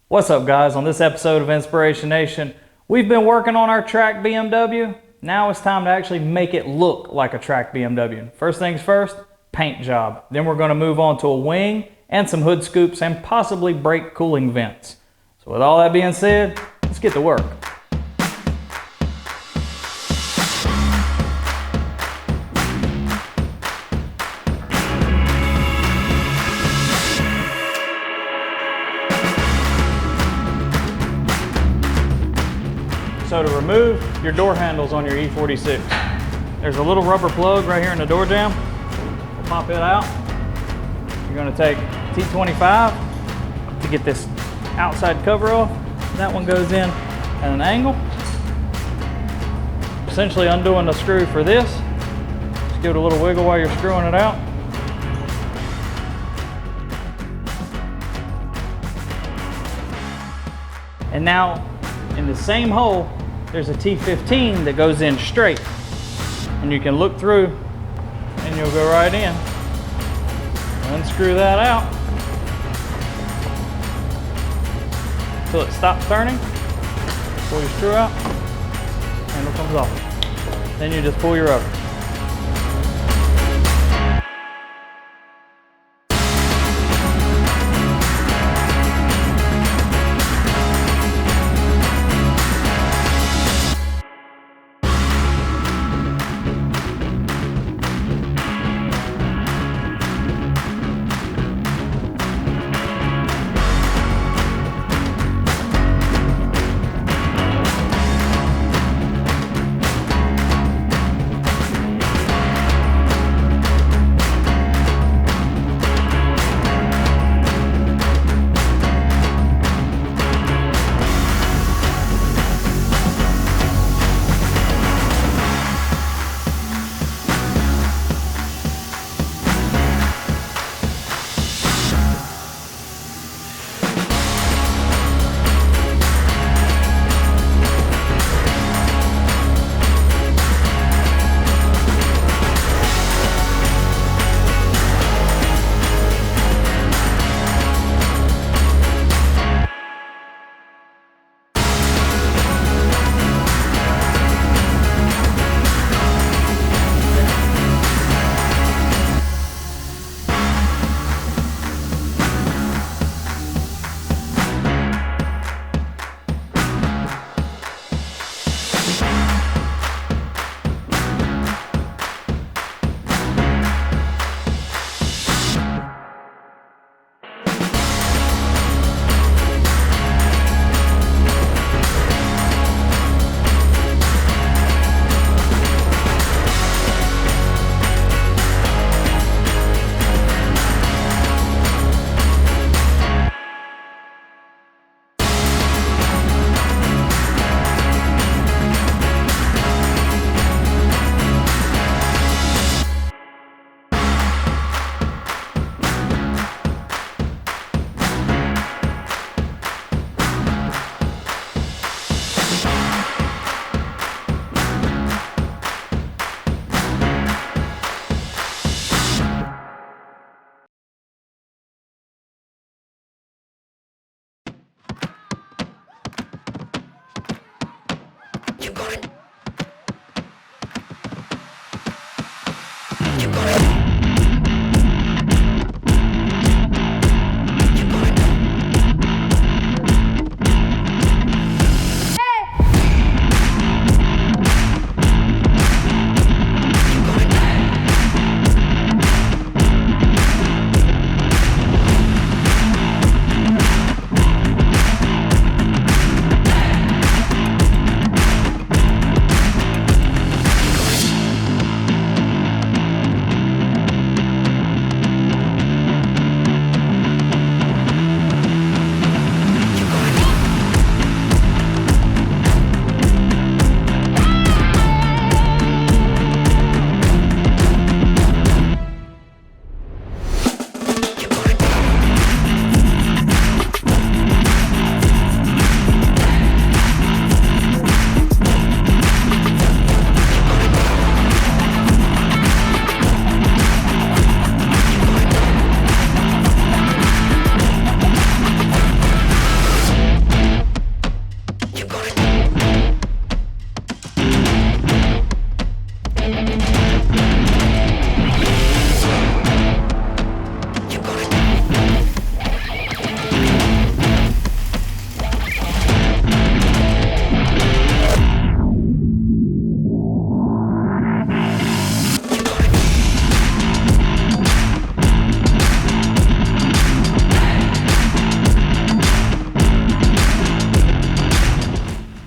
What's up, guys? On this episode of Inspiration Nation, we've been working on our track BMW. Now it's time to actually make it look like a track BMW. First things first, paint job. Then we're going to move on to a wing and some hood scoops and possibly brake cooling vents. So with all that being said, let's get to work. So to remove your door handles on your E46, there's a little rubber plug right here in the door jamb. We'll pop it out. You're going to take T25 to get this outside cover off. That one goes in at an angle. Essentially undoing the screw for this. Just give it a little wiggle while you're screwing it out. And now in the same hole, there's a T15 that goes in straight. And you can look through and you'll go right in. Unscrew that out until it stops turning. Pull your screw out, handle comes off. Then you just pull your rubber.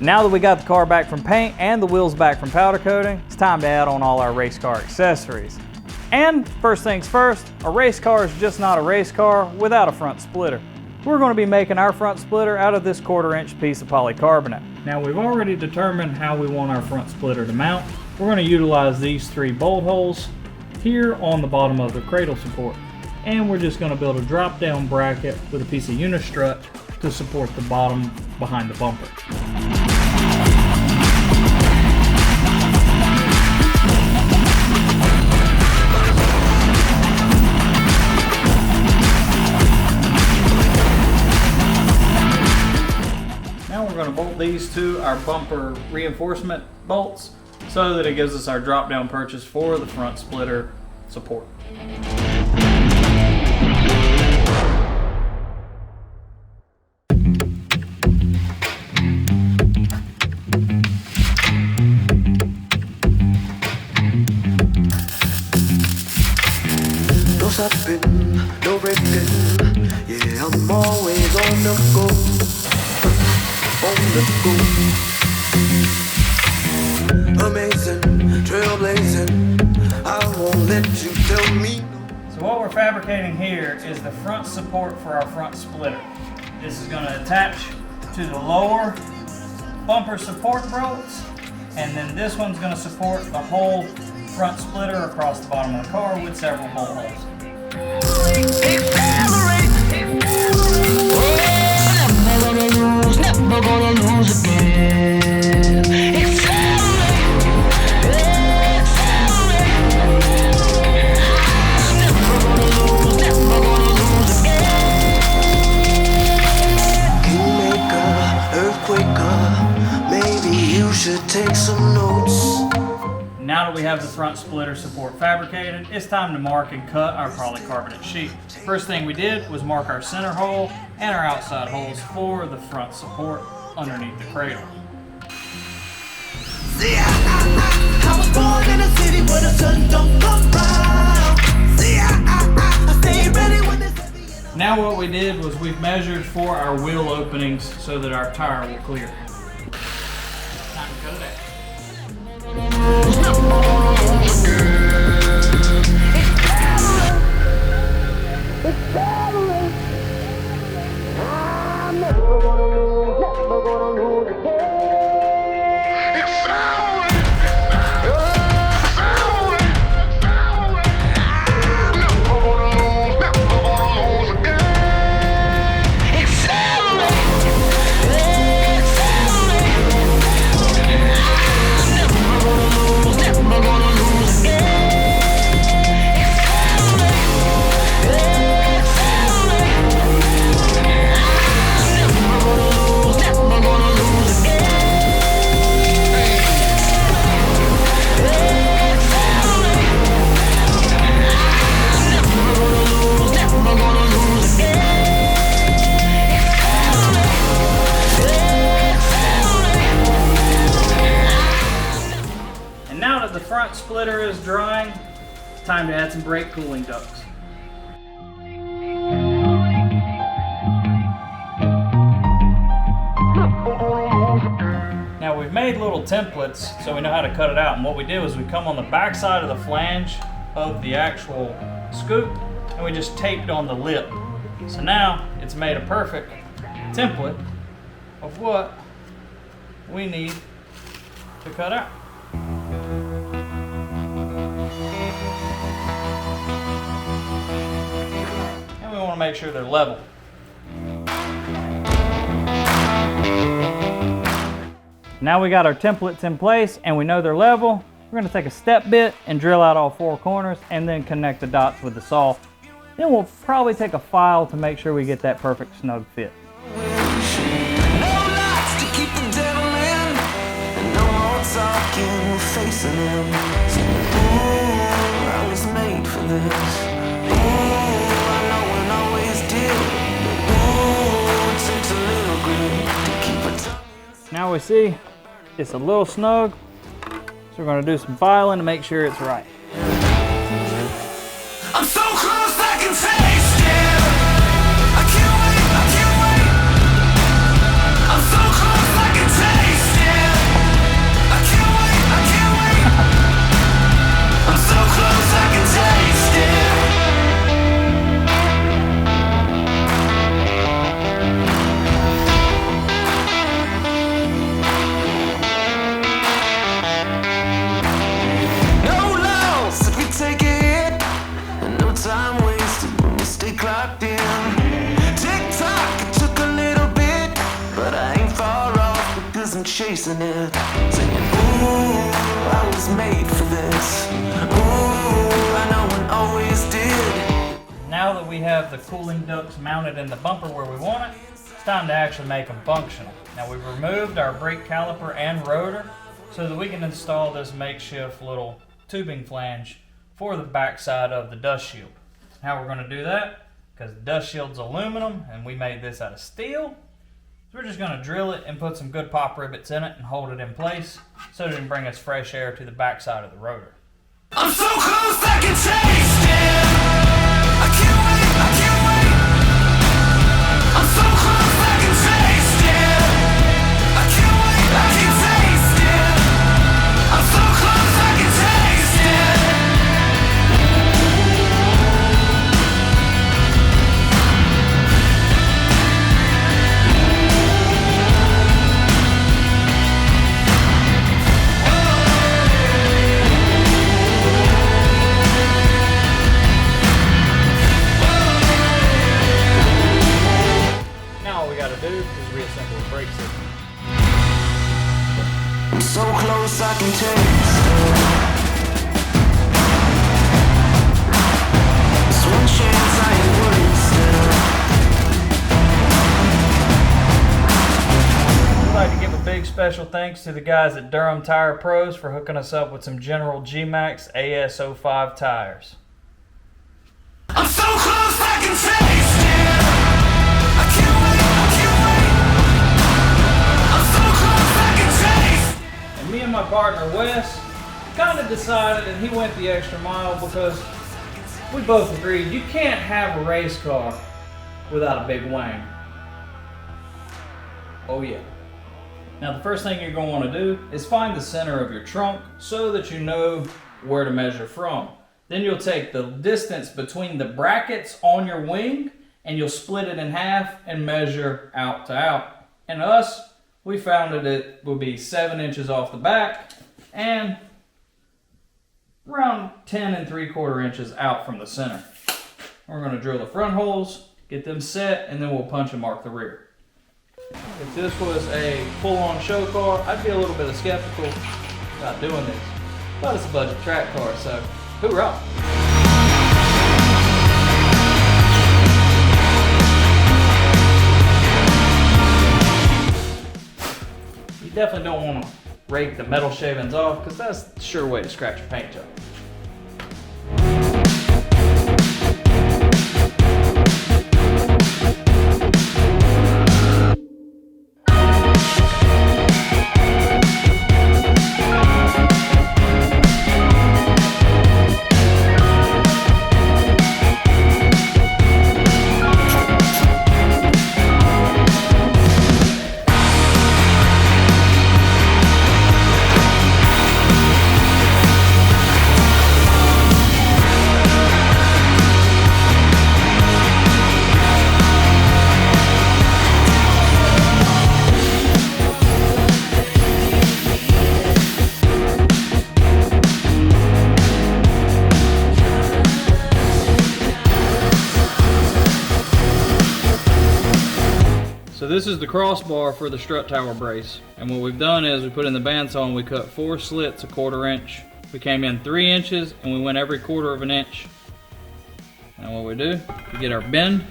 Now that we got the car back from paint and the wheels back from powder coating, it's time to add on all our race car accessories. And first things first, a race car is just not a race car without a front splitter. We're going to be making our front splitter out of this 1/4 inch piece of polycarbonate. Now we've already determined how we want our front splitter to mount. We're going to utilize these 3 bolt holes here on the bottom of the cradle support. And we're just going to build a drop down bracket with a piece of unistrut to support the bottom behind the bumper. We're going to bolt these to our bumper reinforcement bolts so that it gives us our drop down purchase for the front splitter support. No stopping, no breaking, yeah, I'm always on the go. Amazing, trailblazing, I won't let you tell me. So what we're fabricating here is the front support for our front splitter. This is going to attach to the lower bumper support bolts, and then this one's going to support the whole front splitter across the bottom of the car with several bolt holes. Never gonna lose again. Kingmaker, earthquaker, maybe you should take some notes. Now that we have the front splitter support fabricated, it's time to mark and cut our polycarbonate sheet. First thing we did was mark our center hole and our outside holes for the front support underneath the cradle. See, I was born in a city where the sun don't come round. See, I stay ready when it's heavy. Now what we did was we've measured for our wheel openings so that our tire will clear. Time to cut it out. Front splitter is drying, it's time to add some brake cooling ducts. Now we've made little templates so we know how to cut it out, and what we did was we come on the back side of the flange of the actual scoop and we just taped on the lip. So now it's made a perfect template of what we need to cut out. And we want to make sure they're level. Now we got our templates in place and we know they're level. We're going to take a step bit and drill out all four corners and then connect the dots with the saw. Then we'll probably take a file to make sure we get that perfect snug fit. Now we see it's a little snug, so we're going to do some filing to make sure it's right. I'm so close I can taste it. I can't wait, I can't wait. I'm so close I can taste chasing it, singing, ooh, I was made for this. Ooh, I know one always did. Now that we have the cooling ducts mounted in the bumper where we want it, it's time to actually make them functional. Now we've removed our brake caliper and rotor so that we can install this makeshift little tubing flange for the backside of the dust shield. How we're going to do that, because the dust shield's aluminum and we made this out of steel, so we're just going to drill it and put some good pop rivets in it and hold it in place so it can bring us fresh air to the backside of the rotor. I'm so close I can taste it. I can't wait, I can't wait. I'm so close I can taste it. I can't wait, I can taste it. I'm so close I can taste it. Now all we got to do is reassemble the brake system. I'm so close I can taste it. There's one chance I ain't wasted. I'd like to give a big special thanks to the guys at Durham Tire Pros for hooking us up with some General G-Max AS05 tires. I'm so close I can taste it. I can't wait, I can't wait. I'm so close I can taste it. And me and my partner Wes kind of decided, and he went the extra mile because we both agreed you can't have a race car without a big wing. Oh yeah. Now the first thing you're going to want to do is find the center of your trunk so that you know where to measure from. Then you'll take the distance between the brackets on your wing and you'll split it in half and measure out to out. And us, we found that it will be 7 inches off the back and around 10 3/4 inches out from the center. We're going to drill the front holes, get them set, and then we'll punch and mark the rear. If this was a full-on show car, I'd be a little bit skeptical about doing this. But it's a budget track car, so hoorah! You definitely don't want to rake the metal shavings off because that's the sure way to scratch a paint job. So this is the crossbar for the strut tower brace. And what we've done is we put in the bandsaw and we cut 4 slits 1/4 inch. We came in 3 inches and we went every 1/4 of an inch. And what we do, we get our bend.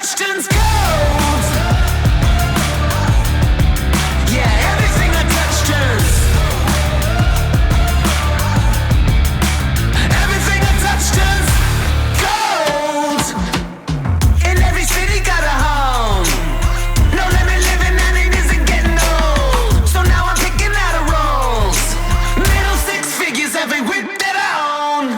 touch turns gold. Yeah, everything I touch turns. Everything I touch turns gold. In every city got a home. No limit living and it isn't getting old. So now I'm picking out a rolls. Middle six figures every whip that I own.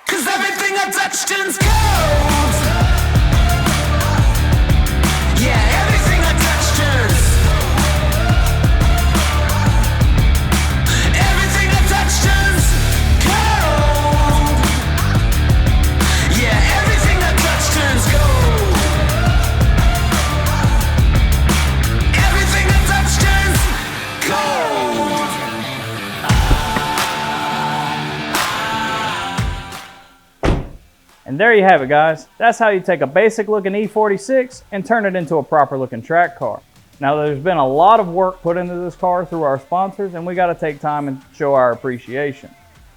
Cause everything I touch turns gold. Yeah, everything I touch turns. Everything I touch turns gold. Yeah, everything I touch turns gold. Everything I touch turns gold. And there you have it, guys. That's how you take a basic looking E46 and turn it into a proper looking track car. Now, there's been a lot of work put into this car through our sponsors, and we got to take time and show our appreciation.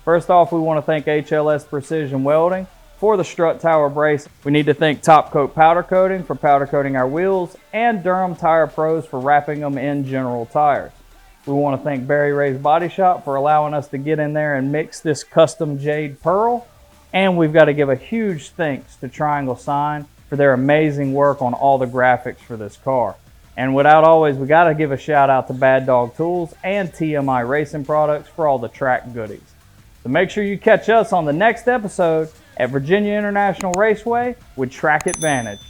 First off, we want to thank HLS Precision Welding for the strut tower brace. We need to thank Top Coat Powder Coating for powder coating our wheels, and Durham Tire Pros for wrapping them in General Tires. We want to thank Barry Ray's Body Shop for allowing us to get in there and mix this custom jade pearl. And we've got to give a huge thanks to Triangle Sign for their amazing work on all the graphics for this car. And without always, we got to give a shout out to Bad Dog Tools and TMI Racing Products for all the track goodies. So make sure you catch us on the next episode at Virginia International Raceway with Track Advantage.